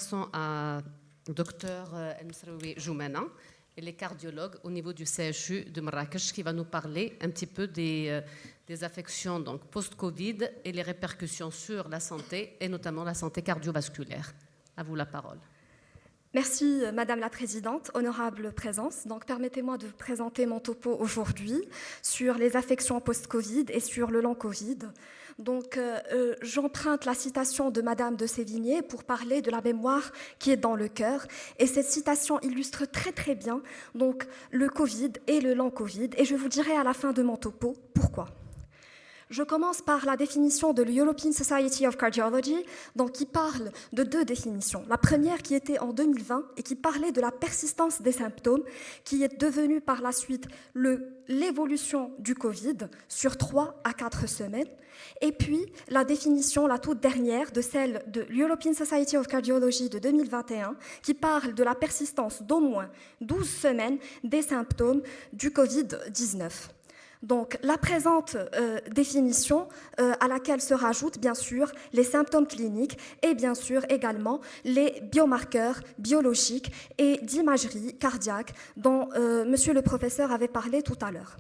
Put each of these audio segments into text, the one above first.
passons à Dr El Msraoui Joumana. Elle est cardiologue au niveau du CHU de Marrakech qui va nous parler un petit peu des affections donc post-Covid et les répercussions sur la santé et notamment la santé cardiovasculaire. À vous la parole. Merci Madame la Présidente, honorable présence. Donc permettez-moi de vous présenter mon topo aujourd'hui sur les affections post-Covid et sur le long Covid. Donc j'emprunte la citation de Madame de Sévigné pour parler de la mémoire qui est dans le cœur. Et cette citation illustre très très bien donc, le Covid et le long Covid. Et je vous dirai à la fin de mon topo pourquoi. Je commence par la définition de l'European Society of Cardiology, donc qui parle de deux définitions. La première qui était en 2020 et qui parlait de la persistance des symptômes, qui est devenue par la suite l'évolution du Covid sur 3 à 4 semaines. Et puis la définition, la toute dernière, de celle de l'European Society of Cardiology de 2021, qui parle de la persistance d'au moins 12 semaines des symptômes du Covid-19. Donc, la présente définition à laquelle se rajoutent bien sûr les symptômes cliniques et bien sûr également les biomarqueurs biologiques et d'imagerie cardiaque dont monsieur le professeur avait parlé tout à l'heure.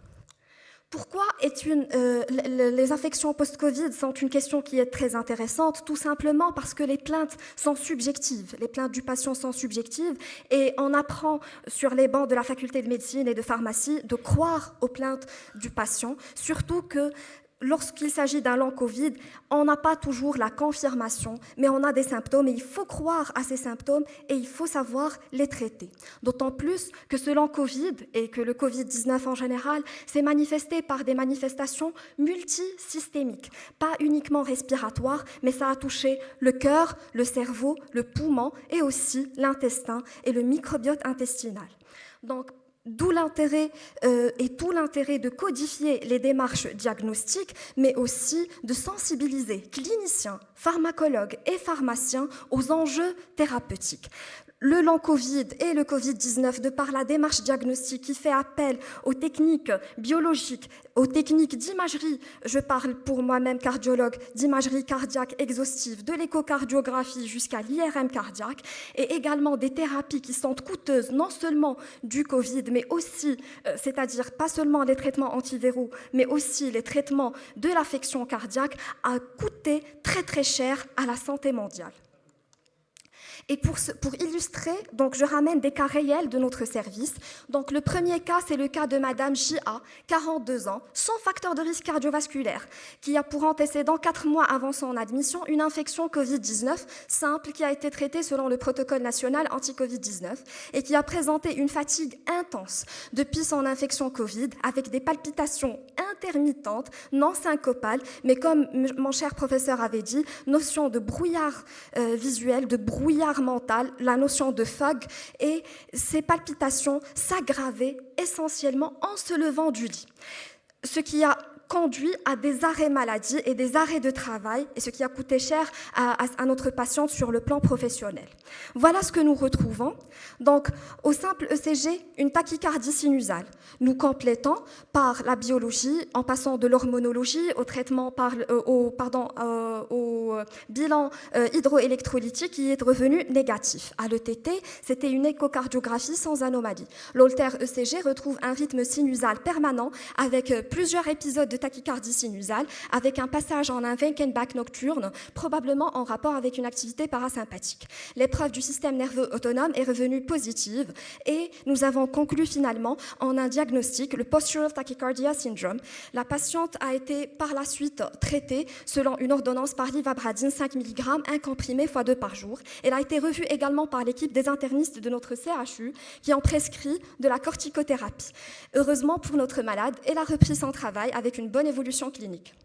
Pourquoi les affections post-Covid sont une question qui est très intéressante? Tout simplement parce que les plaintes sont subjectives. Les plaintes du patient sont subjectives et on apprend sur les bancs de la faculté de médecine et de pharmacie de croire aux plaintes du patient, surtout que lorsqu'il s'agit d'un long Covid, on n'a pas toujours la confirmation, mais on a des symptômes et il faut croire à ces symptômes et il faut savoir les traiter. D'autant plus que ce long Covid et que le Covid-19 en général s'est manifesté par des manifestations multisystémiques, pas uniquement respiratoires, mais ça a touché le cœur, le cerveau, le poumon et aussi l'intestin et le microbiote intestinal. Donc, d'où l'intérêt et tout l'intérêt de codifier les démarches diagnostiques, mais aussi de sensibiliser cliniciens, pharmacologues et pharmaciens aux enjeux thérapeutiques. Le long Covid et le Covid-19, de par la démarche diagnostique qui fait appel aux techniques biologiques, aux techniques d'imagerie, je parle pour moi-même cardiologue, d'imagerie cardiaque exhaustive, de l'échocardiographie jusqu'à l'IRM cardiaque, et également des thérapies qui sont coûteuses, non seulement du Covid, mais aussi, c'est-à-dire pas seulement les traitements antiviraux, mais aussi les traitements de l'affection cardiaque, a coûté très très cher à la santé mondiale. Et pour illustrer, donc je ramène des cas réels de notre service. Donc le premier cas, c'est le cas de Madame J.A., 42 ans, sans facteur de risque cardiovasculaire, qui a pour antécédent 4 mois avant son admission une infection Covid-19 simple qui a été traitée selon le protocole national anti-Covid-19 et qui a présenté une fatigue intense depuis son infection Covid avec des palpitations intermittentes, non syncopales, mais comme mon cher professeur avait dit, notion de brouillard visuel, de brouillard mental, la notion de fog, et ces palpitations s'aggravaient essentiellement en se levant du lit. Ce qui a conduit à des arrêts maladie et des arrêts de travail, et ce qui a coûté cher à notre patiente sur le plan professionnel. Voilà ce que nous retrouvons. Donc, au simple ECG, une tachycardie sinusale. Nous complétons par la biologie, en passant de l'hormonologie au traitement au bilan hydroélectrolytique qui est revenu négatif. À l'ETT, c'était une échocardiographie sans anomalie. L'Holter ECG retrouve un rythme sinusal permanent avec plusieurs épisodes de tachycardie sinusale, avec un passage en un Wenkenbach nocturne, probablement en rapport avec une activité parasympathique. L'épreuve du système nerveux autonome est revenue positive et nous avons conclu finalement en un diagnostic, le Postural Tachycardia Syndrome. La patiente a été par la suite traitée selon une ordonnance par l'ivabradine 5 mg, un comprimé x2 par jour. Elle a été revue également par l'équipe des internistes de notre CHU qui ont prescrit de la corticothérapie. Heureusement pour notre malade, elle a repris son travail avec une bonne évolution clinique.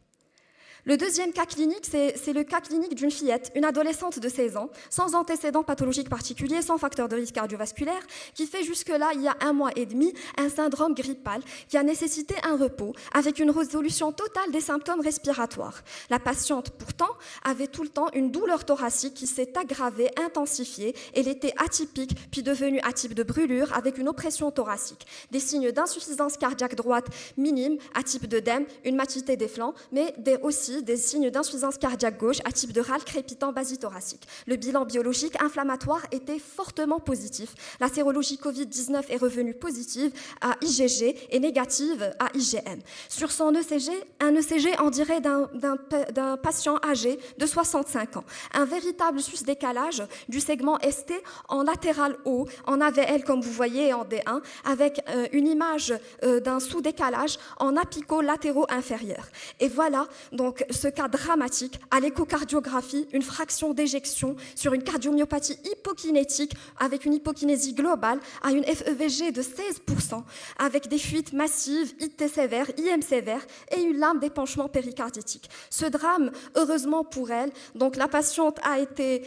Le deuxième cas clinique, c'est le cas clinique d'une fillette, une adolescente de 16 ans, sans antécédent pathologique particulier, sans facteur de risque cardiovasculaire, qui fait jusque-là, il y a 1 mois et demi, un syndrome grippal qui a nécessité un repos, avec une résolution totale des symptômes respiratoires. La patiente, pourtant, avait tout le temps une douleur thoracique qui s'est aggravée, intensifiée. Elle était atypique, puis devenue à type de brûlure, avec une oppression thoracique. Des signes d'insuffisance cardiaque droite minimes, à type d'œdème, une matité des flancs, mais aussi aussi des signes d'insuffisance cardiaque gauche à type de râle crépitant basithoracique. Le bilan biologique inflammatoire était fortement positif. La sérologie Covid-19 est revenue positive à IgG et négative à IgM. Sur son ECG, un ECG en dirait d'un patient âgé de 65 ans. Un véritable sus-décalage du segment ST en latéral haut, en AVL comme vous voyez en D1, avec une image d'un sous-décalage en apico-latéraux inférieur. Et voilà donc ce cas dramatique à l'échocardiographie, une fraction d'éjection sur une cardiomyopathie hypokinétique avec une hypokinésie globale à une FEVG de 16%, avec des fuites massives, IT sévère, IM sévère et une lame d'épanchement péricarditique. Ce drame, heureusement pour elle, donc la patiente a été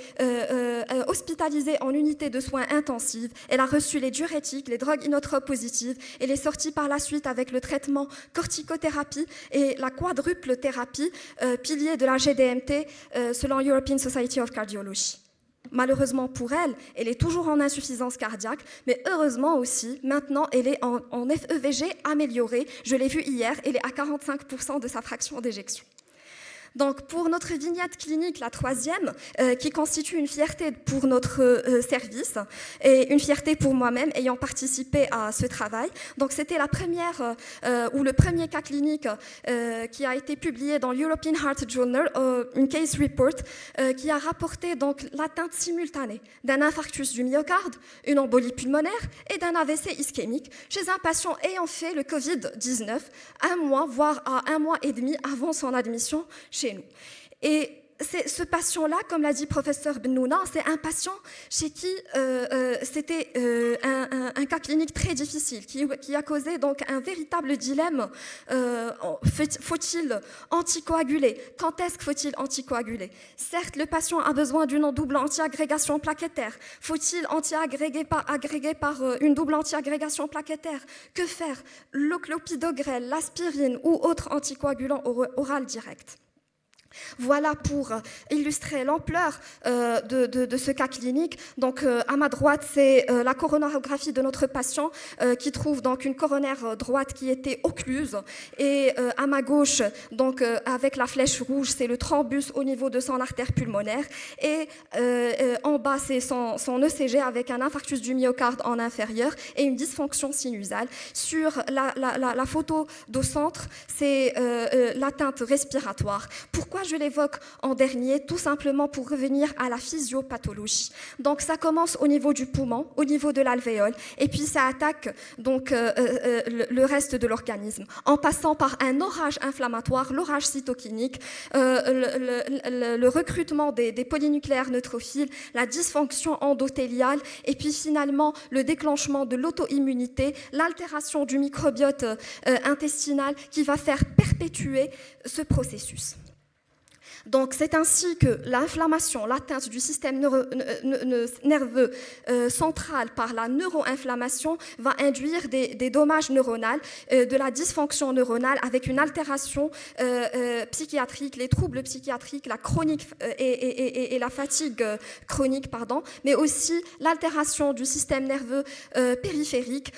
hospitalisée en unité de soins intensives. Elle a reçu les diurétiques, les drogues inotropes positives. Elle est sortie par la suite avec le traitement corticothérapie et la quadruple thérapie, pilier de la GDMT selon European Society of Cardiology. Malheureusement pour elle, elle est toujours en insuffisance cardiaque, mais heureusement aussi, maintenant, elle est en FEVG améliorée. Je l'ai vu hier, elle est à 45% de sa fraction d'éjection. Donc, pour notre vignette clinique, la troisième, qui constitue une fierté pour notre service et une fierté pour moi-même ayant participé à ce travail. Donc, c'était la première ou le premier cas clinique qui a été publié dans l'European Heart Journal, une case report qui a rapporté donc l'atteinte simultanée d'un infarctus du myocarde, une embolie pulmonaire et d'un AVC ischémique chez un patient ayant fait le Covid-19 un mois, voire à 1 mois et demi avant son admission chez nous. Et ce patient-là, comme l'a dit professeur Bennouna, c'est un patient chez qui c'était un cas clinique très difficile, qui a causé donc un véritable dilemme. Faut-il anticoaguler? Quand est-ce qu'il faut-il anticoaguler? Certes, le patient a besoin d'une double antiagrégation plaquettaire. Faut-il agréger par une double antiagrégation plaquettaire? Que faire? Le clopidogrel, l'aspirine ou autre anticoagulant oral direct. Voilà pour illustrer l'ampleur de ce cas clinique. Donc, à ma droite, c'est la coronarographie de notre patient qui trouve donc une coronaire droite qui était occluse. Et à ma gauche, donc avec la flèche rouge, c'est le thrombus au niveau de son artère pulmonaire. Et en bas, c'est son ECG avec un infarctus du myocarde en inférieur et une dysfonction sinusale. Sur la photo d'au centre, c'est l'atteinte respiratoire. Pourquoi je l'évoque en dernier? Tout simplement pour revenir à la physiopathologie. Donc ça commence au niveau du poumon, au niveau de l'alvéole, et puis ça attaque donc le reste de l'organisme, en passant par un orage inflammatoire, l'orage cytokinique, le recrutement des polynucléaires neutrophiles, la dysfonction endothéliale, et puis finalement le déclenchement de l'auto-immunité, l'altération du microbiote intestinal qui va faire perpétuer ce processus. Donc, c'est ainsi que l'inflammation, l'atteinte du système nerveux central par la neuroinflammation va induire des dommages neuronaux, de la dysfonction neuronale avec une altération psychiatrique, les troubles psychiatriques, la chronique et la fatigue chronique, mais aussi l'altération du système nerveux périphérique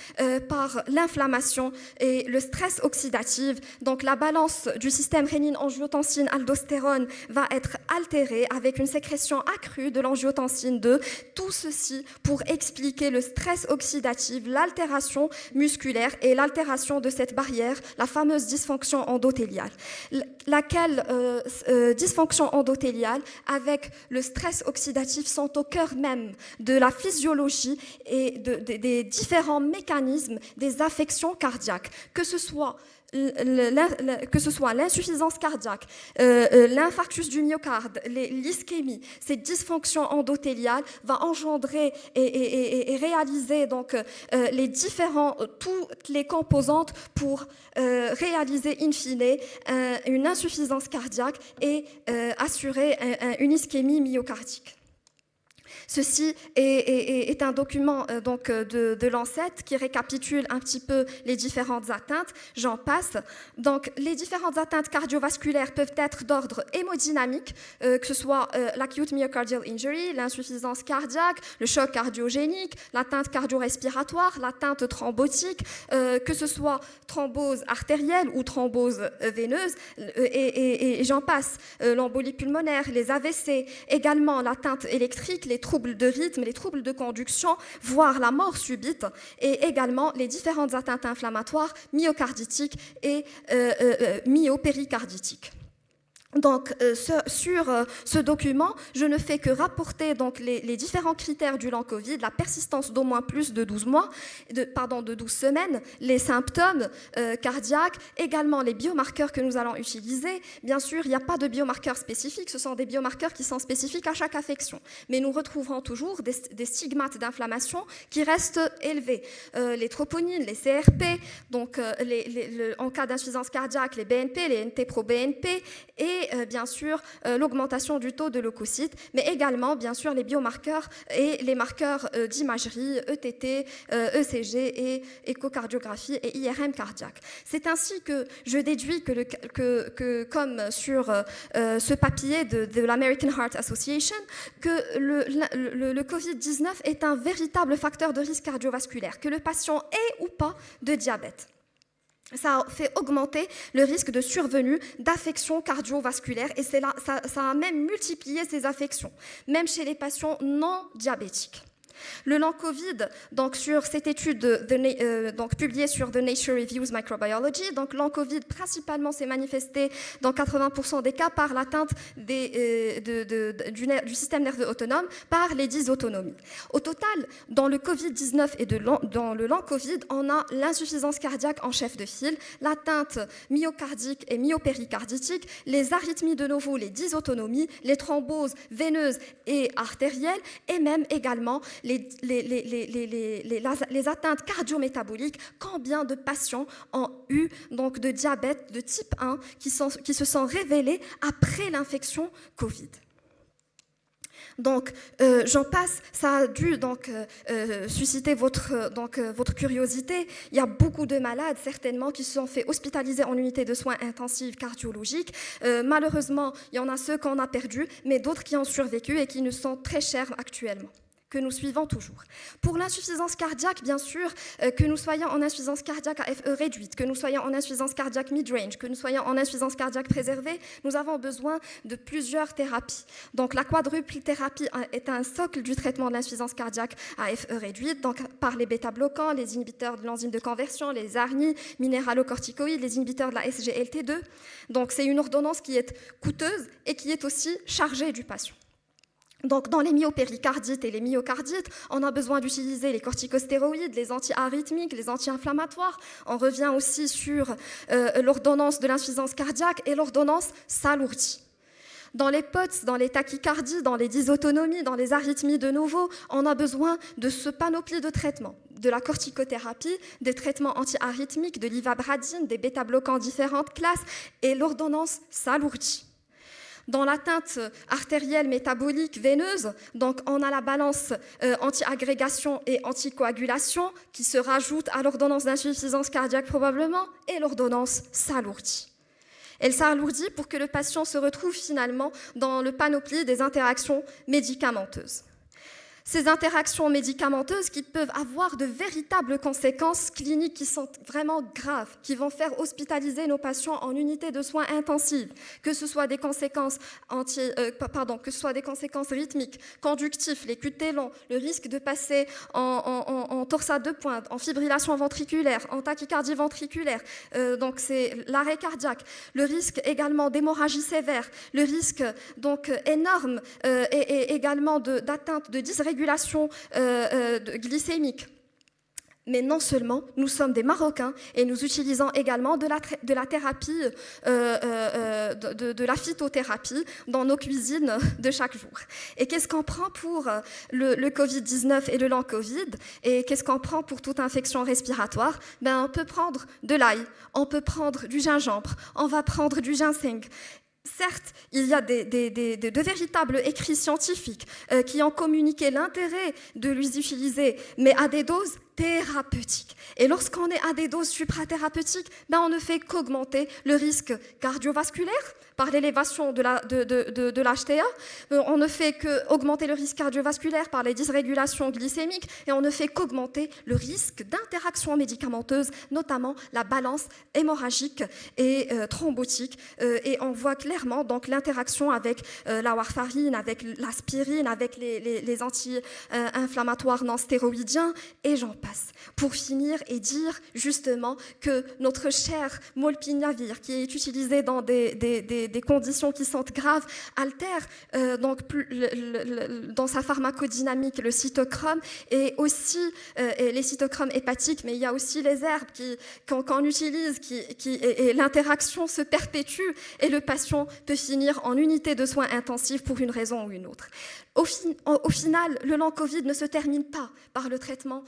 par l'inflammation et le stress oxydatif. Donc, la balance du système rénine-angiotensine-aldostérone va être altérée avec une sécrétion accrue de l'angiotensine 2. Tout ceci pour expliquer le stress oxydatif, l'altération musculaire et l'altération de cette barrière, la fameuse dysfonction endothéliale. Laquelle dysfonction endothéliale avec le stress oxydatif sont au cœur même de la physiologie et des différents mécanismes des affections cardiaques, que ce soit l'insuffisance cardiaque, l'infarctus du myocarde, l'ischémie, cette dysfonction endothéliale va engendrer et réaliser donc toutes les composantes pour réaliser in fine une insuffisance cardiaque et assurer une ischémie myocardique. Ceci est un document donc, de Lancet qui récapitule un petit peu les différentes atteintes. J'en passe. Donc, les différentes atteintes cardiovasculaires peuvent être d'ordre hémodynamique, que ce soit l'acute myocardial injury, l'insuffisance cardiaque, le choc cardiogénique, l'atteinte cardio-respiratoire, l'atteinte thrombotique, que ce soit thrombose artérielle ou thrombose veineuse, et j'en passe. L'embolie pulmonaire, les AVC, également l'atteinte électrique, les troubles de rythme, les troubles de conduction, voire la mort subite, et également les différentes atteintes inflammatoires myocarditiques et myopéricarditiques. Donc, sur ce document, je ne fais que rapporter donc, les différents critères du long Covid, la persistance d'au moins plus de 12 semaines, les symptômes cardiaques, également les biomarqueurs que nous allons utiliser. Bien sûr, il n'y a pas de biomarqueurs spécifiques, ce sont des biomarqueurs qui sont spécifiques à chaque affection. Mais nous retrouverons toujours des stigmates d'inflammation qui restent élevés. Les troponines, les CRP, donc en cas d'insuffisance cardiaque, les BNP, les NT-proBNP, et bien sûr l'augmentation du taux de leucocytes, mais également bien sûr les biomarqueurs et les marqueurs d'imagerie, ETT, ECG et échocardiographie et IRM cardiaque. C'est ainsi que je déduis que comme sur ce papier de l'American Heart Association, que le Covid-19 est un véritable facteur de risque cardiovasculaire, que le patient ait ou pas de diabète. Ça fait augmenter le risque de survenue d'affections cardiovasculaires et ça a même multiplié ces affections, même chez les patients non diabétiques. Le long Covid, donc sur cette étude donc publiée sur The Nature Reviews Microbiology, donc long Covid principalement s'est manifesté dans 80% des cas par l'atteinte du système nerveux autonome par les dysautonomies. Au total, dans le Covid-19 et dans le long Covid, on a l'insuffisance cardiaque en chef de file, l'atteinte myocardique et myopéricarditique, les arythmies de novo, les dysautonomies, les thromboses veineuses et artérielles, et même également les atteintes cardiométaboliques. Combien de patients ont eu donc, de diabète de type 1 qui se sont révélés après l'infection Covid? Donc, j'en passe, ça a dû donc, susciter votre curiosité. Il y a beaucoup de malades, certainement, qui se sont fait hospitaliser en unité de soins intensifs cardiologiques. Malheureusement, il y en a ceux qu'on a perdus, mais d'autres qui ont survécu et qui nous sont très chers actuellement, que nous suivons toujours. Pour l'insuffisance cardiaque, bien sûr, que nous soyons en insuffisance cardiaque à FE réduite, que nous soyons en insuffisance cardiaque mid-range, que nous soyons en insuffisance cardiaque préservée, nous avons besoin de plusieurs thérapies. Donc la quadruple thérapie est un socle du traitement de l'insuffisance cardiaque à FE réduite, donc par les bêta-bloquants, les inhibiteurs de l'enzyme de conversion, les ARNI, minéralocorticoïdes, les inhibiteurs de la SGLT2. Donc c'est une ordonnance qui est coûteuse et qui est aussi chargée du patient. Donc, dans les myopéricardites et les myocardites, on a besoin d'utiliser les corticostéroïdes, les anti-arythmiques, les anti-inflammatoires. On revient aussi sur l'ordonnance de l'insuffisance cardiaque et l'ordonnance s'alourdit. Dans les POTS, dans les tachycardies, dans les dysautonomies, dans les arythmies de novo, on a besoin de ce panoplie de traitements, de la corticothérapie, des traitements anti-arythmiques, de l'ivabradine, des bêta-bloquants différentes classes, et l'ordonnance s'alourdit. Dans l'atteinte artérielle métabolique veineuse, donc on a la balance anti-agrégation et anticoagulation qui se rajoute à l'ordonnance d'insuffisance cardiaque probablement, et l'ordonnance s'alourdit. Elle s'alourdit pour que le patient se retrouve finalement dans le panoplie des interactions médicamenteuses. Ces interactions médicamenteuses qui peuvent avoir de véritables conséquences cliniques qui sont vraiment graves, qui vont faire hospitaliser nos patients en unité de soins intensives, que ce soit des conséquences rythmiques, conductives, les QT longs, le risque de passer en torsade de pointe, en fibrillation ventriculaire, en tachycardie ventriculaire, donc c'est l'arrêt cardiaque, le risque également d'hémorragie sévère, le risque donc énorme et également d'atteinte de dysrégulation glycémique. Mais non seulement, nous sommes des Marocains et nous utilisons également de la thérapie, de la phytothérapie dans nos cuisines de chaque jour. Et qu'est-ce qu'on prend pour le Covid-19 et le long Covid? Et qu'est-ce qu'on prend pour toute infection respiratoire? On peut prendre de l'ail, on peut prendre du gingembre, on va prendre du ginseng. Certes, il y a de véritables écrits scientifiques qui ont communiqué l'intérêt de les utiliser, mais à des doses thérapeutiques. Et lorsqu'on est à des doses suprathérapeutiques, on ne fait qu'augmenter le risque cardiovasculaire par l'élévation de l'HTA, on ne fait qu'augmenter le risque cardiovasculaire par les dysrégulations glycémiques, et on ne fait qu'augmenter le risque d'interaction médicamenteuse, notamment la balance hémorragique et thrombotique. Et on voit clairement donc l'interaction avec la warfarine, avec l'aspirine, avec les anti-inflammatoires non stéroïdiens, et j'en passe. Pour finir et dire justement que notre cher molnupiravir, qui est utilisé dans des conditions qui sont graves, altère dans sa pharmacodynamique le cytochrome et aussi les cytochromes hépatiques, mais il y a aussi les herbes qu'on utilise et l'interaction se perpétue et le patient peut finir en unité de soins intensifs pour une raison ou une autre. Au final, le long Covid ne se termine pas par le traitement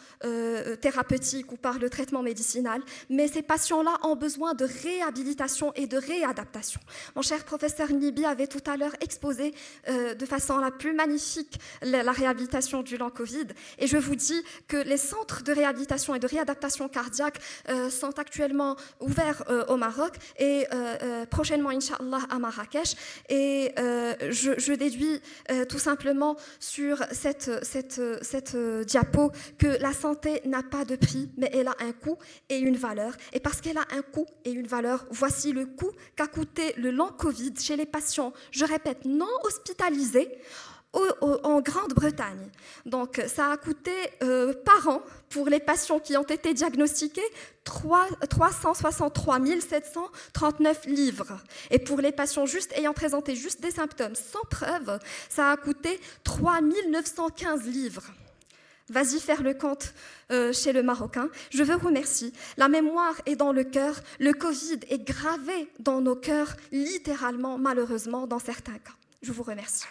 thérapeutique ou par le traitement médicinal, mais ces patients-là ont besoin de réhabilitation et de réadaptation. Mon cher professeur Nibi avait tout à l'heure exposé de façon la plus magnifique la réhabilitation du long Covid, et je vous dis que les centres de réhabilitation et de réadaptation cardiaque sont actuellement ouverts au Maroc et prochainement, Inch'Allah, à Marrakech, et je déduis tout simplement sur cette diapo que la santé n'a pas de prix, mais elle a un coût et une valeur. Et parce qu'elle a un coût et une valeur, voici le coût qu'a coûté le long Covid chez les patients, je répète, non hospitalisés, en Grande-Bretagne. Donc, ça a coûté par an, pour les patients qui ont été diagnostiqués, 363 739 livres. Et pour les patients ayant présenté juste des symptômes sans preuve, ça a coûté 3 915 livres. Vas-y faire le compte chez le Marocain. Je vous remercie. La mémoire est dans le cœur. Le Covid est gravé dans nos cœurs, littéralement, malheureusement, dans certains cas. Je vous remercie.